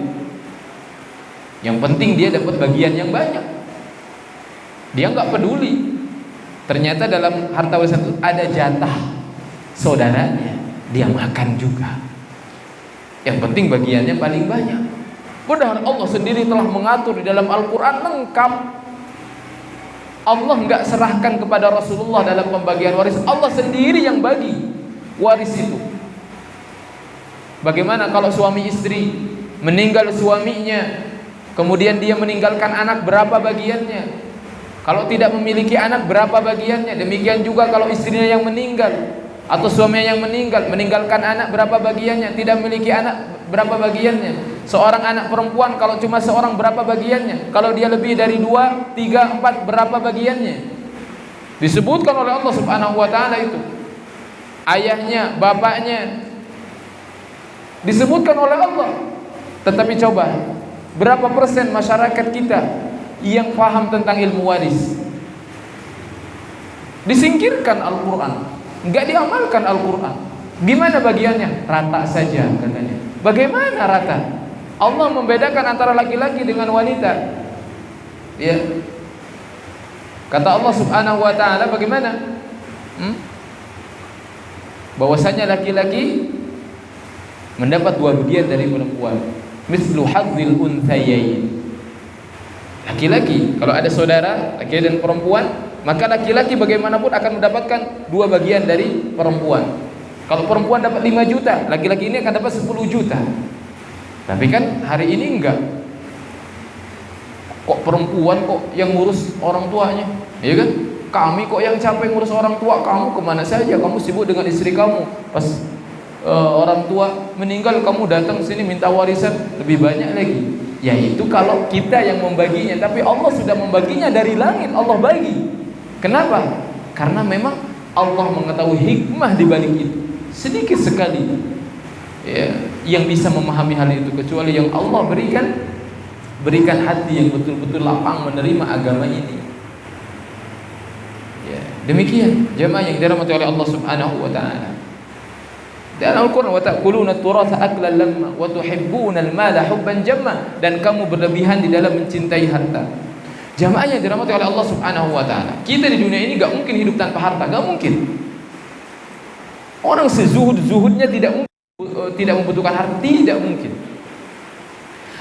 Yang penting dia dapat bagian yang banyak. Dia enggak peduli. Ternyata dalam harta warisan itu ada jatah saudaranya, dia makan juga. Yang penting bagiannya paling banyak. Padahal Allah sendiri telah mengatur di dalam Al-Quran lengkap. Allah enggak serahkan kepada Rasulullah dalam pembagian waris. Allah sendiri yang bagi waris itu. Bagaimana kalau suami istri meninggal suaminya, kemudian dia meninggalkan anak, berapa bagiannya? Kalau tidak memiliki anak, berapa bagiannya? Demikian juga kalau istrinya yang meninggal atau suaminya yang meninggal, meninggalkan anak, berapa bagiannya? Tidak memiliki anak, berapa bagiannya? Seorang anak perempuan kalau cuma seorang, berapa bagiannya? Kalau dia lebih dari 2, 3, 4, berapa bagiannya? Disebutkan oleh Allah Subhanahu wa taala itu. Ayahnya, bapaknya, disebutkan oleh Allah. Tetapi coba, berapa persen masyarakat kita yang paham tentang ilmu waris? Disingkirkan Al-Quran, nggak diamalkan Al-Quran. Gimana bagiannya? Rata saja katanya. Bagaimana rata? Allah membedakan antara laki-laki dengan wanita. Ya. Kata Allah Subhanahu wa taala bagaimana? Bahwasanya laki-laki mendapat 2 bagian dari perempuan. Mislu hadzil unthayain. Laki-laki, kalau ada saudara laki-laki dan perempuan, maka laki-laki bagaimanapun akan mendapatkan 2 bagian dari perempuan. Kalau perempuan dapat 5 juta, laki-laki ini akan dapat 10 juta. Tapi kan hari ini enggak. Kok perempuan kok yang ngurus orang tuanya? Iya kan? Kami kok yang capek ngurus orang tua, kamu kemana saja? Kamu sibuk dengan istri kamu. Pas orang tua meninggal, kamu datang sini minta warisan lebih banyak lagi. Yaitu kalau kita yang membaginya, tapi Allah sudah membaginya dari langit, Allah bagi. Kenapa? Karena memang Allah mengetahui hikmah di balik itu. Sedikit sekali ya, yang bisa memahami hal itu kecuali yang Allah berikan hati yang betul-betul lapang menerima agama ini. Ya, demikian jemaah yang dirahmati oleh Allah Subhanahu wa taala. Dan Al-Qur'an, wa ta'kuluna at-turatha aklan lamma wa tuhibbuna al-mala hubban jamma, dan kamu berlebihan di dalam mencintai harta. Jemaah yang dirahmati oleh Allah Subhanahu wa taala, kita di dunia ini enggak mungkin hidup tanpa harta, enggak mungkin. Orang sezuhud-zuhudnya tidak membutuhkan harta, tidak mungkin.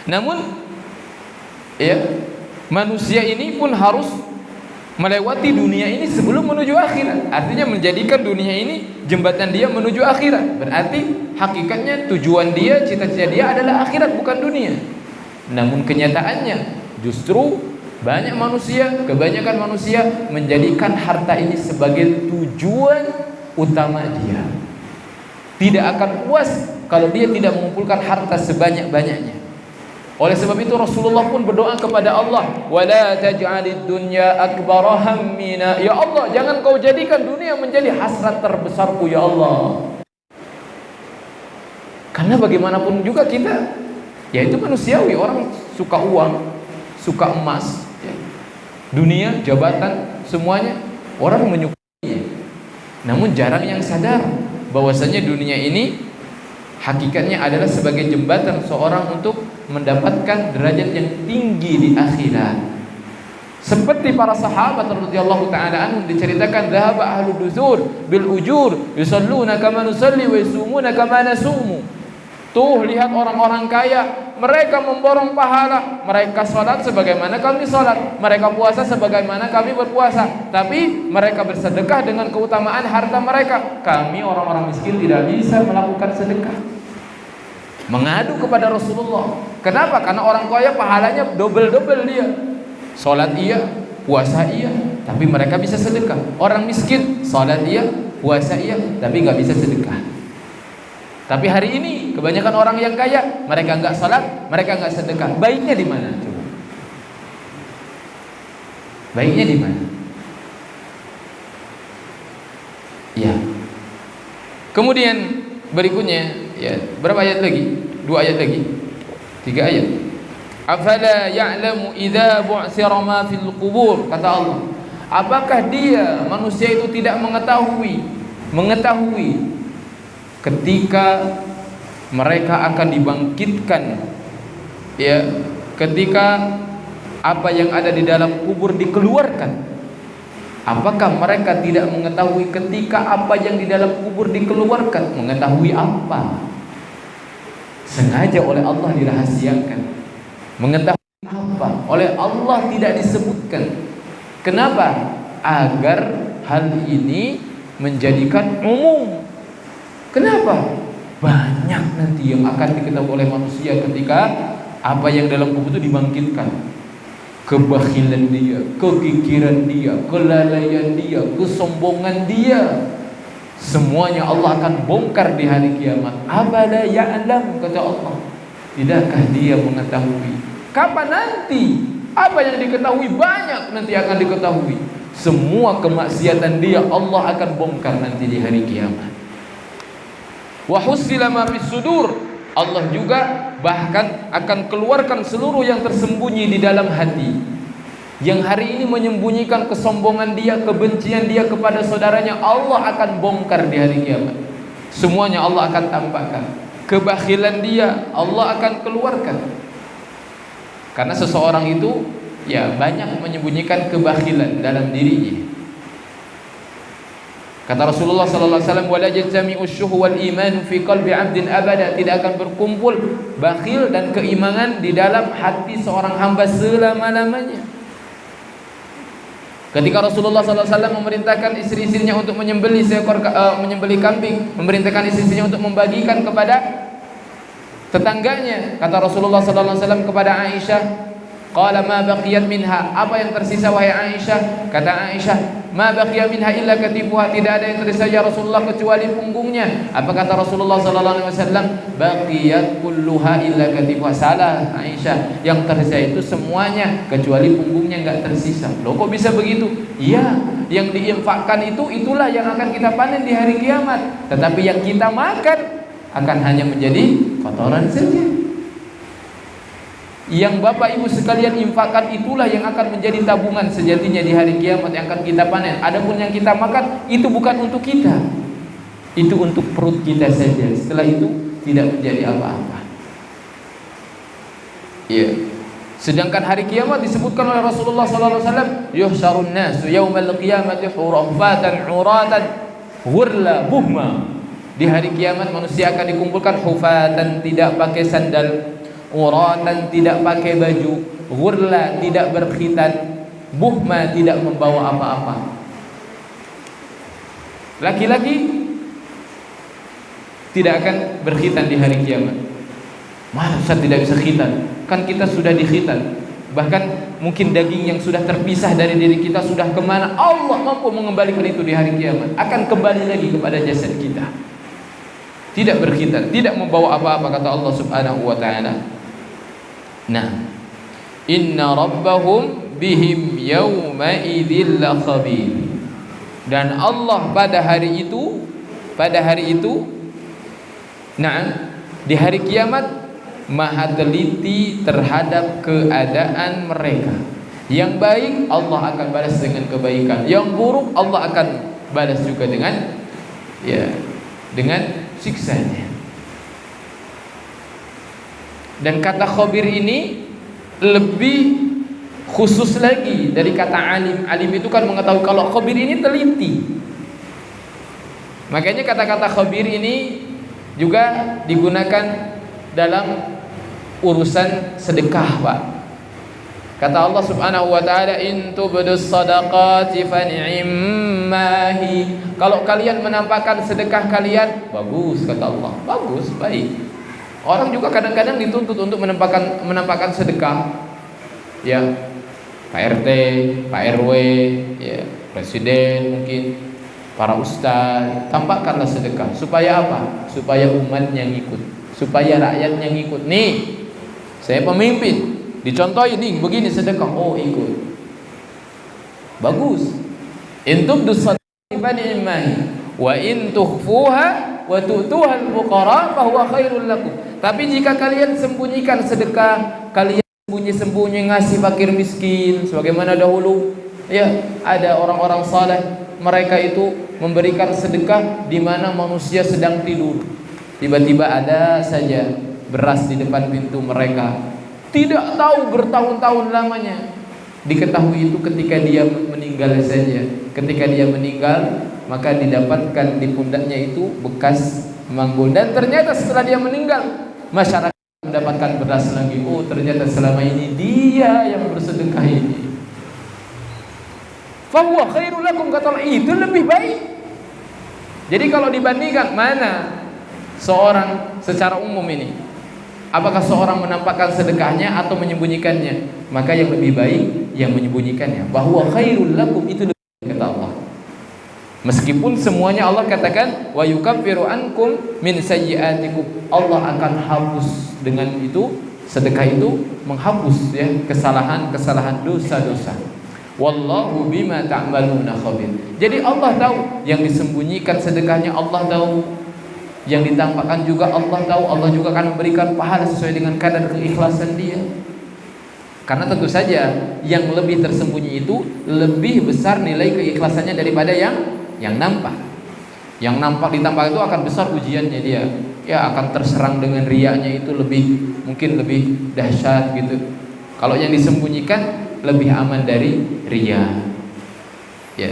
Namun ya, manusia ini pun harus melewati dunia ini sebelum menuju akhirat. Artinya menjadikan dunia ini jembatan dia menuju akhirat. Berarti hakikatnya tujuan dia, cita-cita dia adalah akhirat, bukan dunia. Namun kenyataannya justru kebanyakan manusia menjadikan harta ini sebagai tujuan utama dia. Tidak akan puas kalau dia tidak mengumpulkan harta sebanyak-banyaknya. Oleh sebab itu Rasulullah pun berdoa kepada Allah, wala taj'alid dunya akbara hammina. Ya Allah, jangan kau jadikan dunia menjadi hasrat terbesarku ya Allah. Karena bagaimanapun juga kita, yaitu manusiawi, orang suka uang, suka emas, ya. Dunia, jabatan, semuanya orang menyukainya. Namun jarang yang sadar bahwasanya dunia ini hakikatnya adalah sebagai jembatan seorang untuk mendapatkan derajat yang tinggi di akhirat. Seperti para sahabat radhiyallahu taala anhum diceritakan, dhahaba ahlud duzur bil ujur yusalluna kama nusalli wa yasumuna kama nasumu. Tuh lihat orang-orang kaya, mereka memborong pahala, mereka salat sebagaimana kami salat, mereka puasa sebagaimana kami berpuasa, tapi mereka bersedekah dengan keutamaan harta mereka. Kami orang-orang miskin tidak bisa melakukan sedekah. Mengadu kepada Rasulullah. Kenapa? Karena orang kaya pahalanya double-double dia. Salat iya, puasa iya, tapi mereka bisa sedekah. Orang miskin, salat iya, puasa iya, tapi nggak bisa sedekah. Tapi hari ini kebanyakan orang yang kaya, mereka nggak salat, mereka nggak sedekah. Baiknya di mana? Coba. Baiknya di mana? Ya. Kemudian berikutnya, ya, berapa ayat lagi? 2 ayat lagi. 3 ayat. Afala ya'lamu idza bu'sira ma fil qubur, kata Allah. Apakah dia manusia itu tidak mengetahui ketika mereka akan dibangkitkan, ya, ketika apa yang ada di dalam kubur dikeluarkan? Apakah mereka tidak mengetahui ketika apa yang di dalam kubur dikeluarkan? Mengetahui apa? Sengaja oleh Allah dirahasiakan. Mengetahui apa? Oleh Allah tidak disebutkan. Kenapa? Agar hal ini menjadikan umum. Kenapa? Banyak nanti yang akan diketahui oleh manusia ketika apa yang dalam kubur itu dibangkitkan. Kebakhilan dia, kekikiran dia, kelalaian dia, kesombongan dia, semuanya Allah akan bongkar di hari kiamat. Abala ya'lam, kata Allah. Tidakkah dia mengetahui? Kapan nanti? Apa yang diketahui banyak nanti akan diketahui. Semua kemaksiatan dia Allah akan bongkar nanti di hari kiamat. Wa husila ma fis sudur, Allah juga bahkan akan keluarkan seluruh yang tersembunyi di dalam hati, yang hari ini menyembunyikan kesombongan dia, kebencian dia kepada saudaranya. Allah akan bongkar di hari kiamat. Semuanya Allah akan tampakkan. Kebakhilan dia Allah akan keluarkan. Karena seseorang itu ya banyak menyembunyikan kebakhilan dalam dirinya. Kata Rasulullah sallallahu alaihi wasallam, "Wala yajtami'u syuhu wal iman fi qalbi 'abdin abada." Tidak akan berkumpul bakhil dan keimanan di dalam hati seorang hamba selama-lamanya. Ketika Rasulullah sallallahu alaihi wasallam memerintahkan istri-istrinya untuk menyembelih menyembelih kambing, memerintahkan istri-istrinya untuk membagikan kepada tetangganya, kata Rasulullah sallallahu alaihi wasallam kepada Aisyah, qala ma baqiyat minha, apa yang tersisa wahai Aisyah? Kata Aisyah, ma baqiya minha illa katifuha, tidak ada yang tersisa ya Rasulullah kecuali punggungnya. Apa kata Rasulullah sallallahu alaihi wasallam? Baqiyat kulluha illa katifuha. Salah Aisyah, yang tersisa itu semuanya kecuali punggungnya enggak tersisa. Loh kok bisa begitu? Iya, yang diinfakkan itulah yang akan kita panen di hari kiamat. Tetapi yang kita makan akan hanya menjadi kotoran saja. Yang Bapak Ibu sekalian infakkan itulah yang akan menjadi tabungan sejatinya di hari kiamat yang akan kita panen. Adapun yang kita makan itu bukan untuk kita, itu untuk perut kita saja. Setelah itu tidak menjadi apa-apa. Iya. Sedangkan hari kiamat disebutkan oleh Rasulullah sallallahu alaihi wasallam, yuhsyarun nasu yaumal qiyamati hurafatan uratan ghurla buhma. Di hari kiamat manusia akan dikumpulkan hufatan, tidak pakai sandal, uratan, tidak pakai baju, ghurla, tidak berkhitan, buhma, tidak membawa apa-apa. Laki-laki tidak akan berkhitan di hari kiamat. Mana Ustaz tidak bisa khitan? Kan kita sudah dikhitan. Bahkan mungkin daging yang sudah terpisah dari diri kita sudah kemana, Allah mampu mengembalikan itu di hari kiamat. Akan kembali lagi kepada jasad kita. Tidak berkhitan, tidak membawa apa-apa, kata Allah Subhanahu wa taala. Nah, inna rabbahum bihim yawma idzil khabir. Dan Allah pada hari itu, nah, di hari kiamat Maha teliti terhadap keadaan mereka. Yang baik Allah akan balas dengan kebaikan, yang buruk Allah akan balas juga dengan siksanya. Dan kata khabir ini lebih khusus lagi dari kata alim. Alim itu kan mengetahui, kalau khabir ini teliti. Makanya kata-kata khabir ini juga digunakan dalam urusan sedekah, Pak. Kata Allah Subhanahu wa taala, in tubdus shadaqati fa ni'mahi. Kalau kalian menampakkan sedekah kalian, bagus, kata Allah. Bagus, baik. Orang juga kadang-kadang dituntut untuk menampakkan sedekah. Ya, Pak RT, Pak RW, ya, presiden mungkin, para ustaz, tampakkanlah sedekah. Supaya apa? Supaya umatnya ngikut, supaya rakyatnya ngikut. Nih, saya pemimpin, dicontohin nih, begini sedekah, oh ikut. Bagus. In tubdus shadaqati fa ni'mahi wa in tukhfuha wa tu'tuha al-fuqara fa huwa khairul lakum. Tapi jika kalian sembunyikan sedekah, kalian sembunyi-sembunyi ngasih fakir miskin sebagaimana dahulu, ya, ada orang-orang saleh, mereka itu memberikan sedekah di mana manusia sedang tidur. Tiba-tiba ada saja beras di depan pintu mereka. Tidak tahu bertahun-tahun lamanya. Diketahui itu ketika dia meninggal saja. Ketika dia meninggal, maka didapatkan di pundaknya itu bekas manggul. Dan ternyata setelah dia meninggal, masyarakat mendapatkan beras lagi. Oh, ternyata selama ini dia yang bersedekah ini. Fa huwa khairul lakum, kata Allah, itu lebih baik. Jadi kalau dibandingkan mana seorang secara umum ini, apakah seorang menampakkan sedekahnya atau menyembunyikannya? Maka yang lebih baik yang menyembunyikannya. Bahwa khairul lakum, itu lebih baik, kata Allah. Meskipun semuanya Allah katakan wa yukaffiru ankum min sayyi'atikum, Allah akan hapus dengan itu, sedekah itu menghapus ya kesalahan-kesalahan dosa-dosa. Wallahu bima ta'maluna khabir. Jadi Allah tahu yang disembunyikan sedekahnya, Allah tahu. Yang ditampakkan juga Allah tahu, Allah juga akan memberikan pahala sesuai dengan kadar keikhlasan dia. Karena tentu saja yang lebih tersembunyi itu lebih besar nilai keikhlasannya daripada yang nampak. Yang nampak ditampakkan itu akan besar ujiannya dia. Ya akan terserang dengan riyanya itu mungkin lebih dahsyat gitu. Kalau yang disembunyikan lebih aman dari riya. Ya.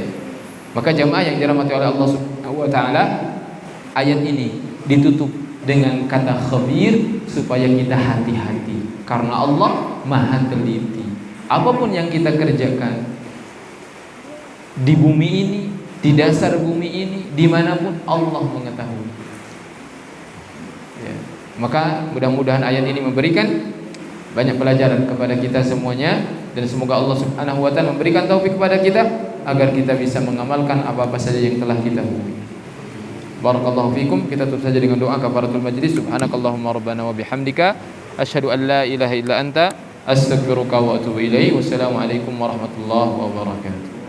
Maka jamaah yang dirahmati oleh Allah Subhanahu wa taala, ayat ini ditutup dengan kata khabir supaya kita hati-hati. Karena Allah Maha teliti. Apapun yang kita kerjakan di bumi ini, di dasar bumi ini, dimanapun Allah mengetahui. Ya. Maka mudah-mudahan ayat ini memberikan banyak pelajaran kepada kita semuanya, dan semoga Allah Subhanahu wa taala memberikan taufik kepada kita agar kita bisa mengamalkan apa-apa saja yang telah kita hukumi. Barakallahu fikum. Kita tutup saja dengan doa kafaratul majlis. Subhanakallahumma rabbana wa bihamdika asyhadu an la ilaha illa anta astaghfiruka wa atubu ilaik. Wassalamualaikum warahmatullahi wabarakatuh.